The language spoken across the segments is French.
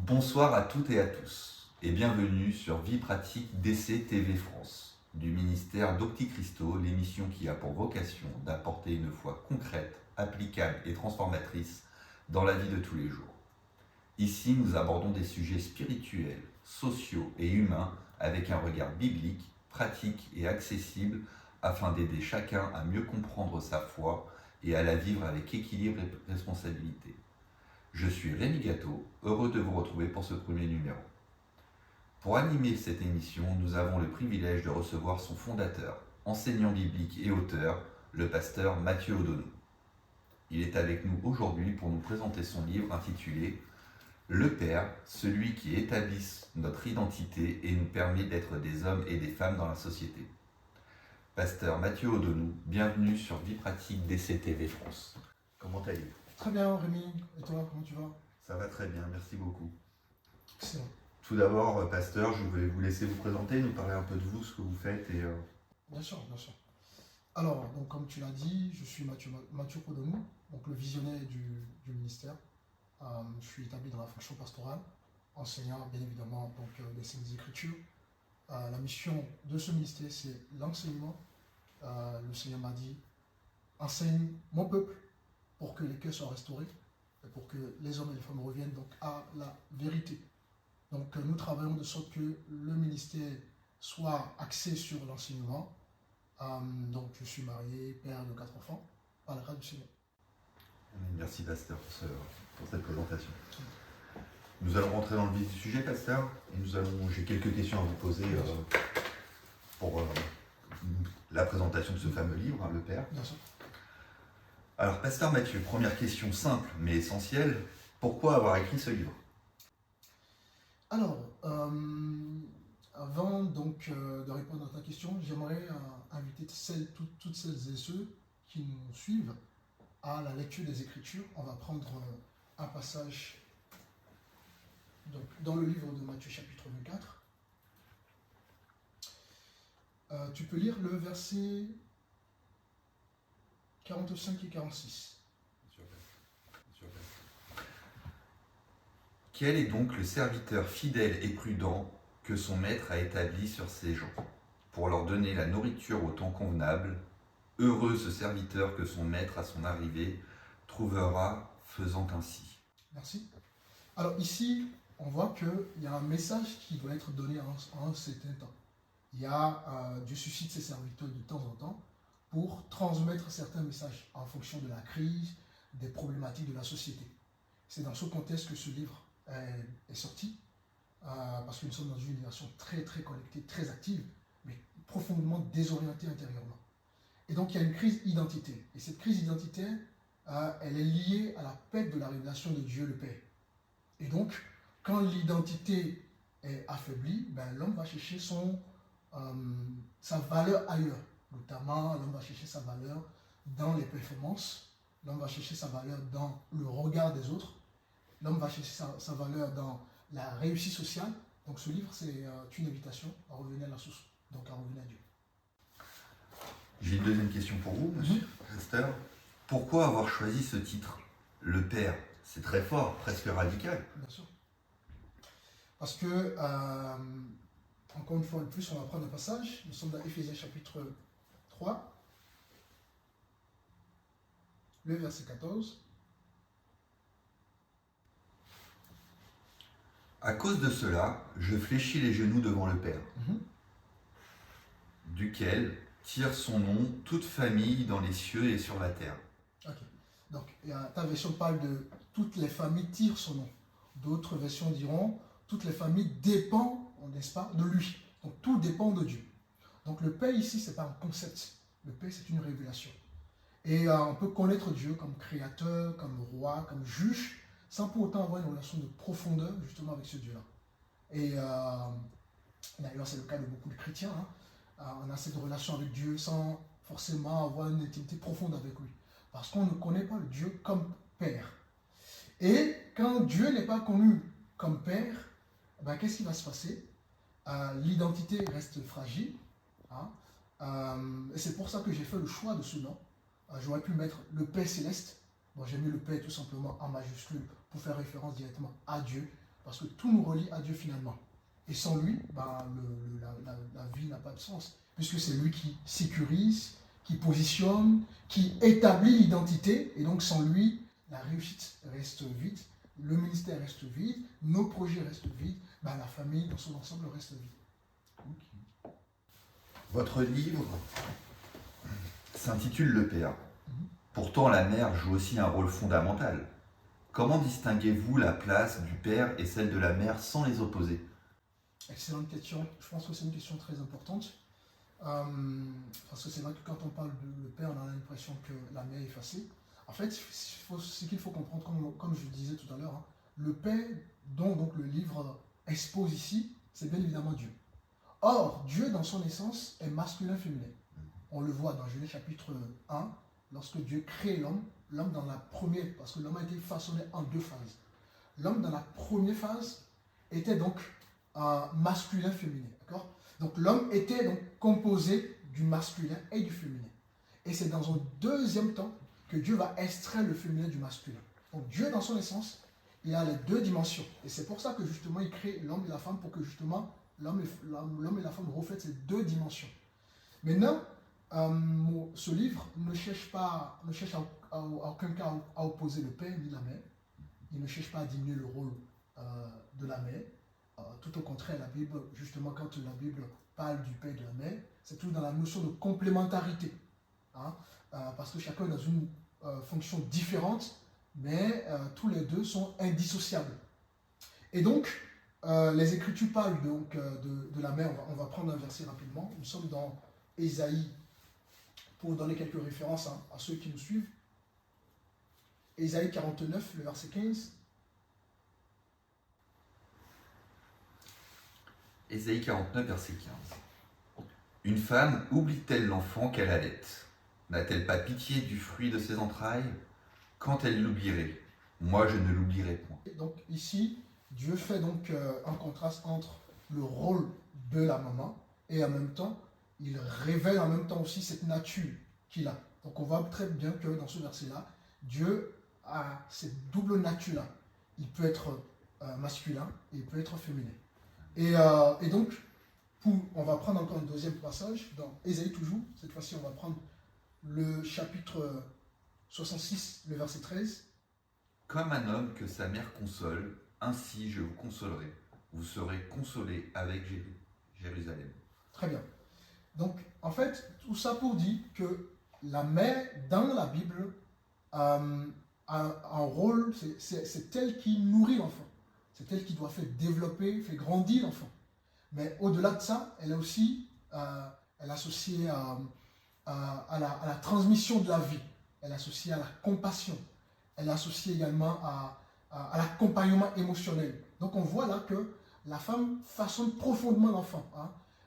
Bonsoir à toutes et à tous et bienvenue sur Vie pratique d'Essai TV France du ministère d'Opti-Christo, l'émission qui a pour vocation d'apporter une foi concrète, applicable et transformatrice dans la vie de tous les jours. Ici, nous abordons des sujets spirituels, sociaux et humains avec un regard biblique, pratique et accessible afin d'aider chacun à mieux comprendre sa foi et à la vivre avec équilibre et responsabilité. Je suis Rémi Gâteau, heureux de vous retrouver pour ce premier numéro. Pour animer cette émission, nous avons le privilège de recevoir son fondateur, enseignant biblique et auteur, le pasteur Mathieu Odonou. Il est avec nous aujourd'hui pour nous présenter son livre intitulé « Le Père, celui qui établit notre identité et nous permet d'être des hommes et des femmes dans la société ». Pasteur Mathieu Odonou, bienvenue sur Vie pratique d'Essai TV France. Comment allez-vous ? Très bien, Rémi. Et toi, comment tu vas? Ça va très bien, merci beaucoup. Excellent. Tout d'abord, pasteur, je vais vous laisser vous présenter, nous parler un peu de vous, ce que vous faites et... Bien sûr, bien sûr. Alors, donc, comme tu l'as dit, je suis Mathieu Odonou, donc le visionnaire du ministère. Je suis établi dans la fonction pastorale, enseignant bien évidemment donc, des Saintes Écritures. La mission de ce ministère, c'est l'enseignement. Le Seigneur m'a dit, enseigne mon peuple pour que les cœurs soient restaurés et pour que les hommes et les femmes reviennent donc à la vérité. Donc nous travaillons de sorte que le ministère soit axé sur l'enseignement. Donc je suis marié, père de 4 enfants, par la grâce du Seigneur. Merci pasteur pour cette présentation. Nous allons rentrer dans le vif du sujet, pasteur, et j'ai quelques questions à vous poser pour la présentation de ce fameux livre, Le Père. Bien sûr. Alors, pasteur Mathieu, première question simple mais essentielle, pourquoi avoir écrit ce livre? Alors, avant donc de répondre à ta question, j'aimerais inviter toutes celles et ceux qui nous suivent à la lecture des Écritures. On va prendre un passage donc, dans le livre de Matthieu chapitre 24. Tu peux lire le verset 45 et 46. Quel est donc le serviteur fidèle et prudent que son maître a établi sur ses gens, pour leur donner la nourriture au temps convenable? Heureux ce serviteur que son maître à son arrivée trouvera faisant ainsi. Merci. Alors ici, on voit qu'il y a un message qui doit être donné en un certain temps. Il y a Dieu suscite ses serviteurs de temps en temps pour transmettre certains messages en fonction de la crise, des problématiques de la société. C'est dans ce contexte que ce livre est sorti, parce que nous sommes dans une génération très très connectée, très active, mais profondément désorientée intérieurement. Et donc il y a une crise identitaire. Et cette crise identitaire, elle est liée à la perte de la révélation de Dieu le Père. Et donc, quand l'identité est affaiblie, l'homme va chercher sa valeur ailleurs. Notamment, l'homme va chercher sa valeur dans les performances, l'homme va chercher sa valeur dans le regard des autres, l'homme va chercher sa valeur dans la réussite sociale. Donc ce livre, c'est une invitation à revenir à la source, donc à revenir à Dieu. J'ai une deuxième question pour vous, monsieur pasteur. Pourquoi avoir choisi ce titre, Le Père? C'est très fort, presque radical. Bien sûr. Parce que, encore une fois de plus, on va prendre un passage. Nous sommes dans Éphésiens chapitre 3, le verset 14. À cause de cela, je fléchis les genoux devant le Père, duquel tire son nom toute famille dans les cieux et sur la terre. Ok. Donc, ta version parle de toutes les familles tirent son nom. D'autres versions diront toutes les familles dépendent, n'est-ce pas, de lui. Donc, tout dépend de Dieu. Donc, le Père ici, ce n'est pas un concept. Le Père, c'est une révélation. Et on peut connaître Dieu comme créateur, comme roi, comme juge, sans pour autant avoir une relation de profondeur justement avec ce Dieu-là. Et d'ailleurs, c'est le cas de beaucoup de chrétiens. On a cette relation avec Dieu sans forcément avoir une intimité profonde avec lui. Parce qu'on ne connaît pas le Dieu comme Père. Et quand Dieu n'est pas connu comme Père, ben, qu'est-ce qui va se passer? L'identité reste fragile. Et c'est pour ça que j'ai fait le choix de ce nom. J'aurais pu mettre le Père céleste. Bon, j'ai mis le Père tout simplement en majuscule pour faire référence directement à Dieu. Parce que tout nous relie à Dieu finalement. Et sans lui, ben, la vie n'a pas de sens. Puisque c'est lui qui sécurise, qui positionne, qui établit l'identité. Et donc sans lui, la réussite reste vide, le ministère reste vide, nos projets restent vides, ben, la famille dans son ensemble reste vide. Okay. Votre livre s'intitule Le Père. Pourtant, la mère joue aussi un rôle fondamental. Comment distinguez-vous la place du père et celle de la mère sans les opposer? Excellente question. Je pense que c'est une question très importante. Parce que c'est vrai que quand on parle de le père, on a l'impression que la mère est effacée. En fait, ce qu'il faut comprendre, comme je disais tout à l'heure, le père dont donc, le livre expose ici, c'est bien évidemment Dieu. Or, Dieu, dans son essence, est masculin-féminin. On le voit dans Genèse chapitre 1, lorsque Dieu crée l'homme dans la première, parce que l'homme a été façonné en deux phases. L'homme dans la première phase était donc masculin-féminin. D'accord? Donc l'homme était donc composé du masculin et du féminin. Et c'est dans un deuxième temps que Dieu va extraire le féminin du masculin. Donc Dieu, dans son essence, il a les deux dimensions. Et c'est pour ça que justement il crée l'homme et la femme, pour que justement l'homme et la femme reflètent ces deux dimensions. Maintenant, ce livre ne cherche à aucun cas à opposer le père ni la mère. Il ne cherche pas à diminuer le rôle de la mère. Tout au contraire, la Bible, justement, quand la Bible parle du père et de la mère, c'est tout dans la notion de complémentarité. Parce que chacun est dans une fonction différente, mais tous les deux sont indissociables. Et donc, les Écritures parlent donc de la mère. On va prendre un verset rapidement. Nous sommes dans Ésaïe, pour donner quelques références à ceux qui nous suivent. Ésaïe 49, le verset 15. Ésaïe 49, verset 15. Une femme oublie-t-elle l'enfant qu'elle allait? N'a-t-elle pas pitié du fruit de ses entrailles? Quand elle l'oublierait, moi je ne l'oublierai point. Donc ici, Dieu fait donc un contraste entre le rôle de la maman et en même temps, il révèle en même temps aussi cette nature qu'il a. Donc on voit très bien que dans ce verset-là, Dieu a cette double nature-là. Il peut être masculin et il peut être féminin. Et donc, on va prendre encore un deuxième passage, dans Ésaïe toujours. Cette fois-ci, on va prendre le chapitre 66, le verset 13. Comme un homme que sa mère console, ainsi je vous consolerai. Vous serez consolés avec Jérusalem. Très bien. Donc, en fait, tout ça pour dire que la mère, dans la Bible, a un rôle, c'est elle qui nourrit l'enfant. C'est elle qui doit faire développer, faire grandir l'enfant. Mais au-delà de ça, elle est aussi elle est associée à la transmission de la vie. Elle est associée à la compassion. Elle est associée également à l'accompagnement émotionnel. Donc on voit là que la femme façonne profondément l'enfant.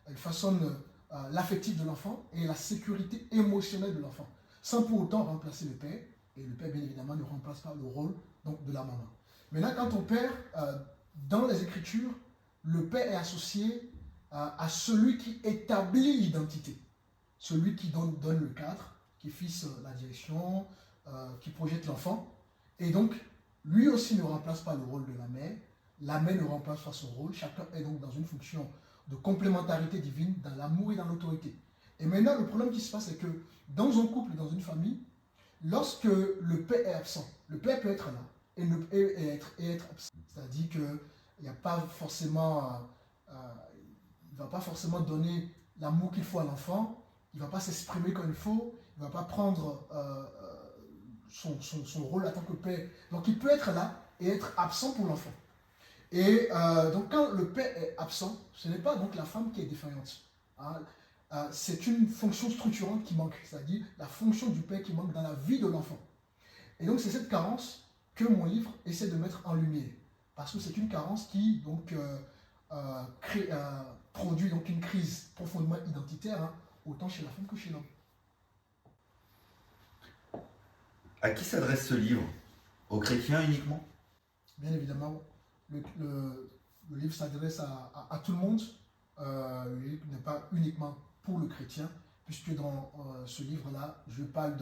Elle façonne l'affectif de l'enfant et la sécurité émotionnelle de l'enfant, sans pour autant remplacer le père. Et le père, bien évidemment, ne remplace pas le rôle donc, de la maman. Maintenant, quand on perd, dans les Écritures, le père est associé à celui qui établit l'identité, celui qui donne le cadre, qui fixe la direction, qui projette l'enfant. Et donc, lui aussi ne remplace pas le rôle de la mère ne remplace pas son rôle, chacun est donc dans une fonction de complémentarité divine, dans l'amour et dans l'autorité. Et maintenant, le problème qui se passe, c'est que dans un couple, dans une famille, lorsque le père est absent, le père peut être là et être absent. C'est-à-dire qu'il n'y a pas forcément, il ne va pas forcément donner l'amour qu'il faut à l'enfant, il ne va pas s'exprimer comme il faut, il ne va pas prendre son rôle en tant que père. Donc il peut être là et être absent pour l'enfant. Et donc quand le père est absent, ce n'est pas donc la femme qui est défaillante. C'est une fonction structurante qui manque, c'est-à-dire la fonction du père qui manque dans la vie de l'enfant. Et donc c'est cette carence que mon livre essaie de mettre en lumière. Parce que c'est une carence qui donc, produit donc une crise profondément identitaire, hein, autant chez la femme que chez l'homme. À qui s'adresse ce livre? Aux chrétiens uniquement? Bien évidemment, le livre s'adresse à tout le monde. Le livre n'est pas uniquement pour le chrétien, puisque dans ce livre-là, je parle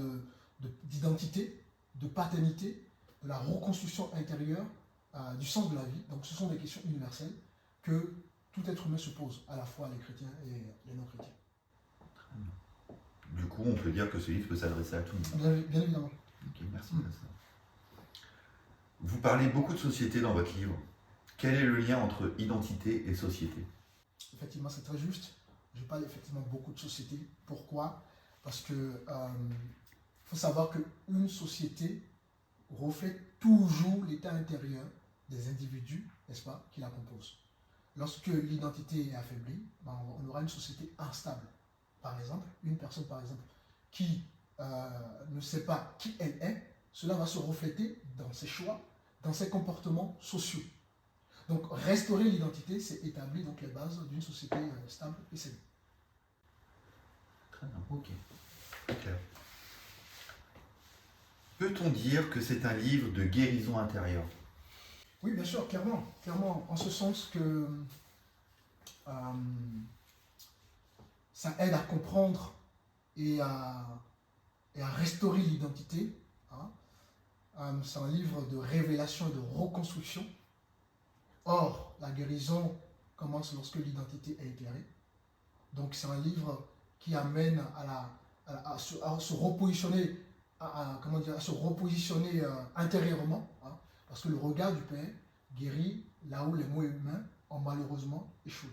d'identité, de paternité, de la reconstruction intérieure, du sens de la vie. Donc ce sont des questions universelles que tout être humain se pose, à la fois les chrétiens et les non-chrétiens. Du coup, on peut dire que ce livre peut s'adresser à tout le monde. Bien évidemment. Ok, merci de ça. Vous parlez beaucoup de société dans votre livre. Quel est le lien entre identité et société? Effectivement, c'est très juste. Je parle effectivement beaucoup de société. Pourquoi? Parce que faut savoir qu'une société reflète toujours l'état intérieur des individus, n'est-ce pas, qui la composent. Lorsque l'identité est affaiblie, ben, on aura une société instable. Par exemple, une personne qui ne sait pas qui elle est, cela va se refléter dans ses choix, dans ses comportements sociaux. Donc restaurer l'identité, c'est établir donc les bases d'une société stable et saine. Très bien, ok. Très clair. Peut-on dire que c'est un livre de guérison intérieure? Oui, bien sûr, clairement, en ce sens que ça aide à comprendre et à restaurer l'identité. Hein. C'est un livre de révélation et de reconstruction. Or, la guérison commence lorsque l'identité est éclairée. Donc, c'est un livre qui amène à se repositionner, à se repositionner intérieurement, hein, parce que le regard du Père guérit là où les mots humains ont malheureusement échoué.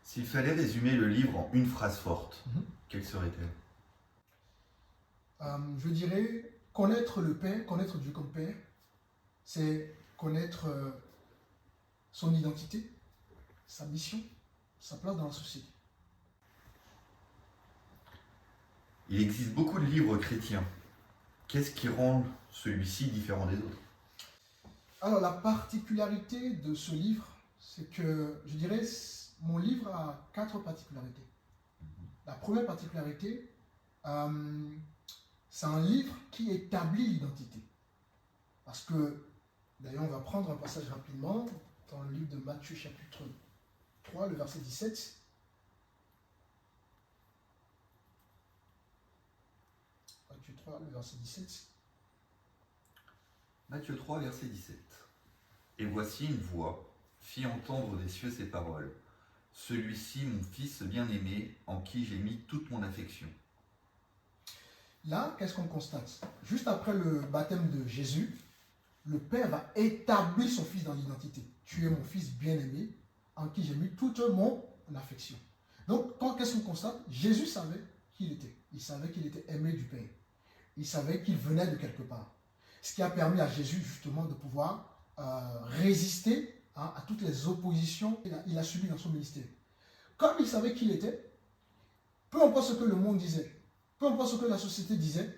S'il fallait résumer le livre en une phrase forte, quelle serait-elle? Je dirais connaître le Père, connaître Dieu comme Père, c'est connaître son identité, sa mission, sa place dans la société. Il existe beaucoup de livres chrétiens. Qu'est-ce qui rend celui-ci différent des autres? Alors, la particularité de ce livre, c'est que, je dirais, mon livre a 4 particularités. La première particularité, c'est un livre qui établit l'identité. Parce que, d'ailleurs, on va prendre un passage rapidement dans le livre de Matthieu chapitre 3, le verset 17. Matthieu 3, le verset 17. Matthieu 3, verset 17. Et voici une voix fit entendre des cieux ces paroles. Celui-ci, mon fils bien-aimé, en qui j'ai mis toute mon affection. Là, qu'est-ce qu'on constate? Juste après le baptême de Jésus, le Père va établir son fils dans l'identité. Tu es mon fils bien-aimé, en qui j'ai mis toute mon affection. Donc, qu'est-ce qu'on constate? Jésus savait qui il était. Il savait qu'il était aimé du Père. Il savait qu'il venait de quelque part. Ce qui a permis à Jésus, justement, de pouvoir résister à toutes les oppositions qu'il a subies dans son ministère. Comme il savait qui il était, peu importe ce que le monde disait, peu importe ce que la société disait,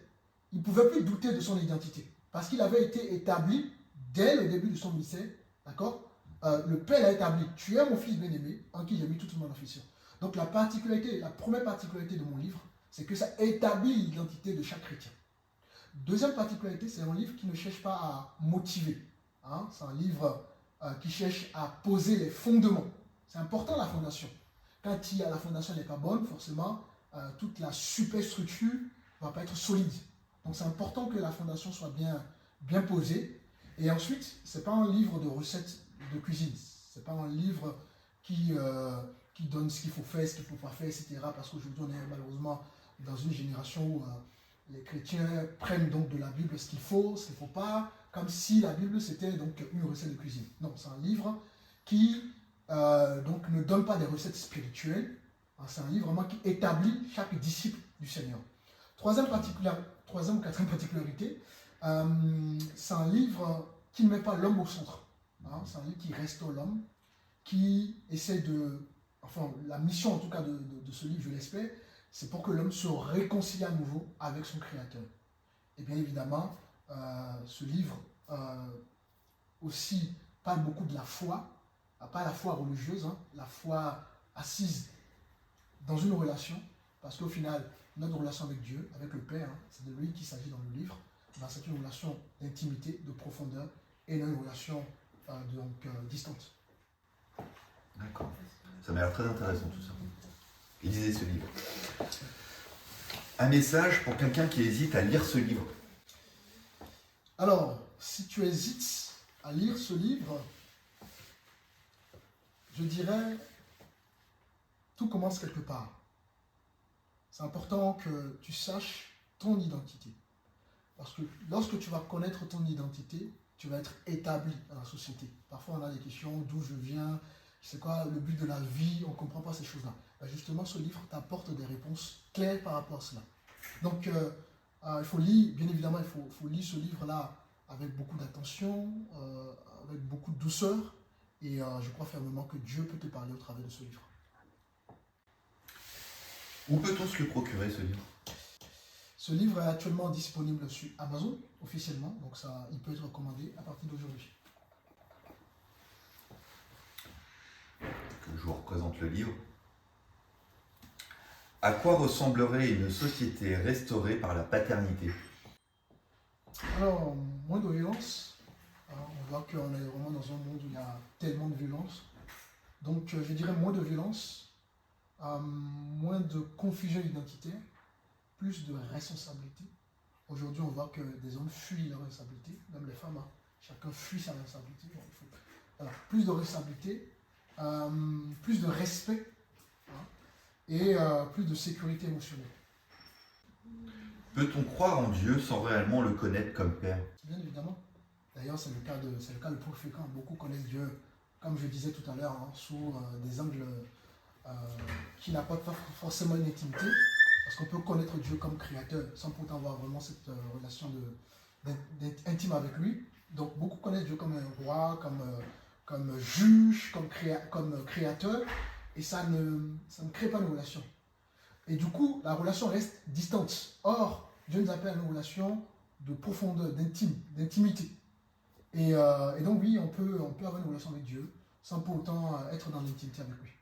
il ne pouvait plus douter de son identité. Parce qu'il avait été établi dès le début de son ministère, d'accord? Le Père l'a établi. Tu es mon fils bien-aimé, en qui j'ai mis toute mon affection. Donc la première particularité de mon livre, c'est que ça établit l'identité de chaque chrétien. Deuxième particularité, c'est un livre qui ne cherche pas à motiver. Hein? C'est un livre qui cherche à poser les fondements. C'est important la fondation. Quand la fondation n'est pas bonne, forcément, toute la superstructure ne va pas être solide. Donc c'est important que la fondation soit bien posée. Et ensuite, ce n'est pas un livre de recettes de cuisine. Ce n'est pas un livre qui donne ce qu'il faut faire, ce qu'il ne faut pas faire, etc. Parce qu'aujourd'hui, on est malheureusement dans une génération où les chrétiens prennent donc de la Bible ce qu'il faut, ce qu'il ne faut pas, comme si la Bible c'était donc une recette de cuisine. Non, c'est un livre qui donc ne donne pas des recettes spirituelles. C'est un livre vraiment qui établit chaque disciple du Seigneur. Troisième ou quatrième particularité, c'est un livre qui ne met pas l'homme au centre. Hein, c'est un livre qui restaure l'homme, qui essaie la mission en tout cas de ce livre, je l'espère, c'est pour que l'homme se réconcilie à nouveau avec son Créateur. Et bien évidemment, ce livre aussi parle beaucoup de la foi, pas la foi religieuse, hein, la foi assise dans une relation, parce qu'au final, notre relation avec Dieu, avec le Père, hein, c'est de lui qu'il s'agit dans le livre, c'est une relation d'intimité, de profondeur, et non une relation distante. D'accord. Ça m'a l'air très intéressant tout ça. Et lisez ce livre. Un message pour quelqu'un qui hésite à lire ce livre. Alors, si tu hésites à lire ce livre, je dirais, tout commence quelque part. C'est important que tu saches ton identité. Parce que lorsque tu vas connaître ton identité, tu vas être établi dans la société. Parfois, on a des questions, d'où je viens, c'est quoi le but de la vie, on ne comprend pas ces choses-là. Ben justement, ce livre t'apporte des réponses claires par rapport à cela. Donc, il faut lire, bien évidemment, il faut lire ce livre-là avec beaucoup d'attention, avec beaucoup de douceur, et je crois fermement que Dieu peut te parler au travers de ce livre. Où peut-on se le procurer, ce livre? Ce livre est actuellement disponible sur Amazon, officiellement, donc il peut être recommandé à partir d'aujourd'hui. Je vous représente le livre. À quoi ressemblerait une société restaurée par la paternité? Alors, moins de violence. On voit qu'on est vraiment dans un monde où il y a tellement de violence. Donc, je dirais moins de violence, moins de confusion identitaire, plus de responsabilité. Aujourd'hui, on voit que des hommes fuient leur responsabilité, même les femmes, hein. Chacun fuit sa responsabilité. Bon, voilà. Plus de responsabilité, plus de respect, hein, et plus de sécurité émotionnelle. Peut-on croire en Dieu sans réellement le connaître comme Père? Bien évidemment. D'ailleurs, c'est le cas le plus fréquent. Beaucoup connaissent Dieu, comme je disais tout à l'heure, hein, sous des angles qui n'apportent pas forcément une intimité. Parce qu'on peut connaître Dieu comme créateur sans pourtant avoir vraiment cette relation d'être intime avec lui. Donc beaucoup connaissent Dieu comme un roi, comme juge, comme créateur. Et ça ne crée pas une relation. Et du coup, la relation reste distante. Or, Dieu nous appelle à une relation de profondeur, d'intimité. Et donc oui, on peut avoir une relation avec Dieu sans pour autant être dans l'intimité avec lui.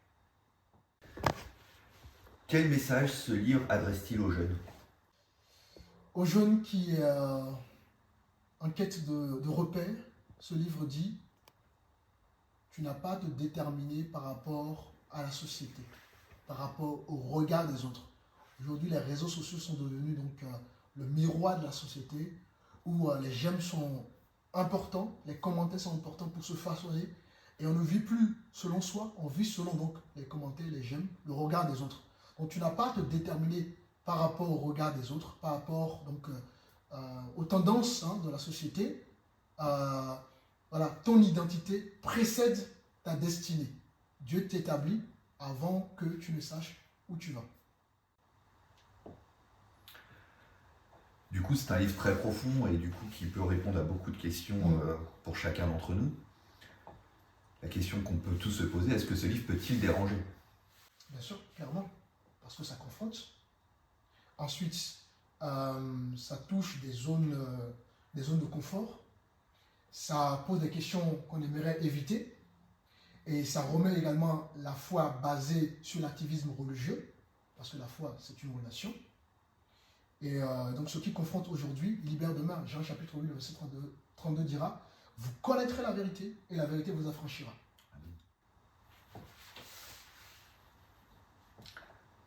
Quel message ce livre adresse-t-il aux jeunes? Aux jeunes qui en quête de repères, ce livre dit: tu n'as pas à te déterminer par rapport à la société, par rapport au regard des autres. Aujourd'hui, les réseaux sociaux sont devenus donc le miroir de la société, où les j'aime sont importants, les commentaires sont importants pour se façonner, et on ne vit plus selon soi, on vit selon donc les commentaires, les j'aime, le regard des autres. Donc tu n'as pas à te déterminer par rapport au regard des autres, par rapport donc, aux tendances, hein, de la société. Voilà, ton identité précède ta destinée. Dieu t'établit avant que tu ne saches où tu vas. Du coup, c'est un livre très profond et du coup qui peut répondre à beaucoup de questions pour chacun d'entre nous. La question qu'on peut tous se poser, est-ce que ce livre peut-il déranger? Bien sûr, clairement, parce que ça confronte. Ensuite, ça touche des zones de confort. Ça pose des questions qu'on aimerait éviter. Et ça remet également la foi basée sur l'activisme religieux, parce que la foi, c'est une relation. Et donc, ce qui confronte aujourd'hui libère demain. Jean chapitre 8, verset 32 dira: vous connaîtrez la vérité, et la vérité vous affranchira.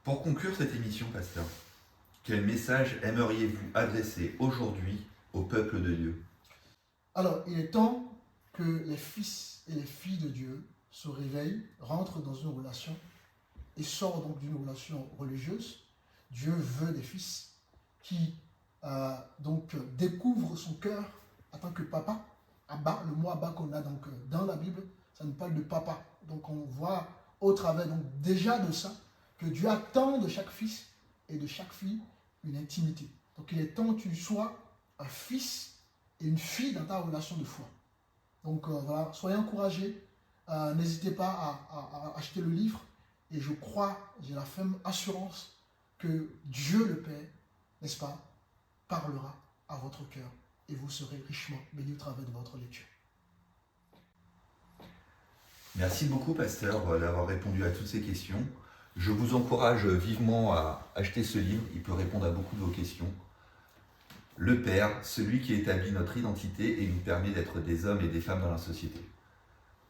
Pour conclure cette émission, pasteur, quel message aimeriez-vous adresser aujourd'hui au peuple de Dieu? Alors, il est temps que les fils et les filles de Dieu se réveillent, rentrent dans une relation et sortent donc d'une relation religieuse. Dieu veut des fils qui donc découvrent son cœur en tant que papa. Abba, le mot Abba qu'on a donc dans la Bible, ça nous parle de papa. Donc on voit au travers donc déjà de ça que Dieu attend de chaque fils et de chaque fille une intimité. Donc il est temps que tu sois un fils et une fille dans ta relation de foi. Donc voilà, soyez encouragés. N'hésitez pas à acheter le livre. Et je crois, j'ai la ferme assurance que Dieu le Père, n'est-ce pas, parlera à votre cœur et vous serez richement bénis au travers de votre lecture. Merci beaucoup, pasteur, d'avoir répondu à toutes ces questions. Je vous encourage vivement à acheter ce livre, il peut répondre à beaucoup de vos questions. Le Père, celui qui établit notre identité et nous permet d'être des hommes et des femmes dans la société.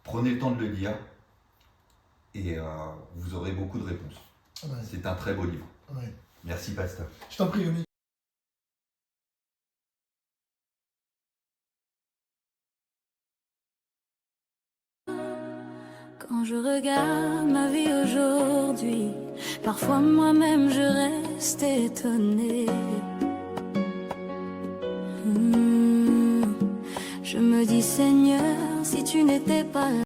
Prenez le temps de le lire et vous aurez beaucoup de réponses. Amen. C'est un très beau livre. Amen. Merci, pasteur. Je t'en prie, Rémi. Quand je regarde ma vie aujourd'hui, parfois moi-même je reste étonnée. Je me dis, Seigneur, si tu n'étais pas là,